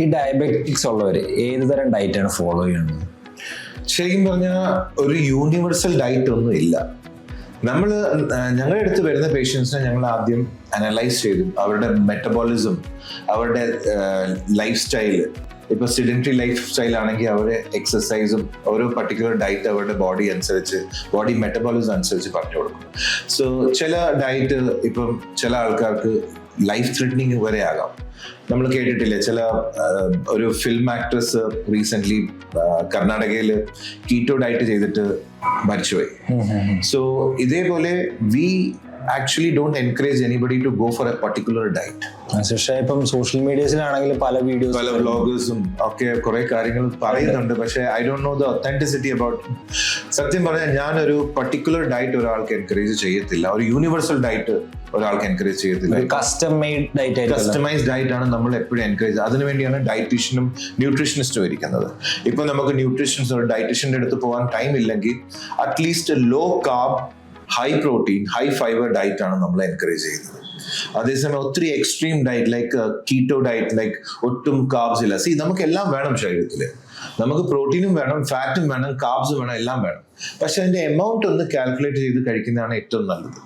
ഈ ഡയബറ്റിക്സ് ഉള്ളവർ ഏത് തരം ഡയറ്റാണ് ഫോളോ ചെയ്യുന്നത്? ശരിക്കും പറഞ്ഞാൽ ഒരു യൂണിവേഴ്സൽ ഡയറ്റ് ഒന്നും ഇല്ല. ഞങ്ങളുടെ അടുത്ത് വരുന്ന പേഷ്യൻസിനെ ഞങ്ങൾ ആദ്യം അനലൈസ് ചെയ്തു, അവരുടെ മെറ്റബോളിസം, അവരുടെ ലൈഫ് സ്റ്റൈല്. ഇപ്പൊ സിഡൻറ്ററി ലൈഫ് സ്റ്റൈൽ ആണെങ്കിൽ അവരുടെ എക്സസൈസും ഓരോ പർട്ടിക്കുലർ ഡയറ്റ് അവരുടെ ബോഡി അനുസരിച്ച്, ബോഡി മെറ്റബോളിസം അനുസരിച്ച് പറഞ്ഞു കൊടുക്കും. സോ ചില ഡയറ്റ് ഇപ്പം ചില ആൾക്കാർക്ക് ലൈഫ് ത്രെറ്റനിങ് വരെ ആകാം. നമ്മൾ കേട്ടിട്ടില്ലേ, ചില ഒരു ഫിലിം ആക്ട്രസ് റീസെന്റ് കർണാടകയിൽ കീറ്റോ ഡയറ്റ് ചെയ്തിട്ട് മരിച്ചുപോയി. സോ ഇതേപോലെ V actually don't encourage anybody to go for a particular diet. പക്ഷേ ഇപ്പം സോഷ്യൽ മീഡിയസിലാണെങ്കിൽ പല വീഡിയോസ്, പല വ്ളോഗേഴ്സും ഒക്കെ കുറെ കാര്യങ്ങൾ പറയുന്നുണ്ട്. പക്ഷെ I don't know the authenticity about. സത്യം പറഞ്ഞാൽ ഞാനൊരു പർട്ടിക്കുലർ ഡയറ്റ് ഒരാൾക്ക് എൻകറേജ് ചെയ്യത്തില്ല, ഒരു യൂണിവേഴ്സൽ ഡയറ്റ് ഒരാൾക്ക് എൻകറേജ് ചെയ്യത്തില്ല. കസ്റ്റമൈസ്ഡ് ഡയറ്റ് ആണ് നമ്മൾ എപ്പോഴും എൻകറേജ്. അതിനുവേണ്ടിയാണ് ഡയറ്റീഷ്യനും ന്യൂട്രീഷനിസ്റ്റും ഇരിക്കുന്നത്. ഇപ്പൊ നമുക്ക് ന്യൂട്രീഷൻസ് ഒരു ഡയറ്റീഷ്യന്റെ അടുത്ത് പോകാൻ ടൈം ഇല്ലെങ്കിൽ at least low carb, high protein, high fibre diet ആണ് നമ്മൾ എൻകറേജ് ചെയ്യുന്നത്. അതേസമയം ഒത്തിരി extreme diet like keto diet, like ഒട്ടും കാർബ്സ് ഇല്ല. നമുക്ക് എല്ലാം വേണം ശരീരത്തില്. നമുക്ക് പ്രോട്ടീനും വേണം, ഫാറ്റും വേണം, കാർബ്സും വേണം, എല്ലാം വേണം. പക്ഷെ അതിന്റെ എമൗണ്ട് ഒന്ന് കാൽക്കുലേറ്റ് ചെയ്ത് കഴിക്കുന്നതാണ് ഏറ്റവും നല്ലത്.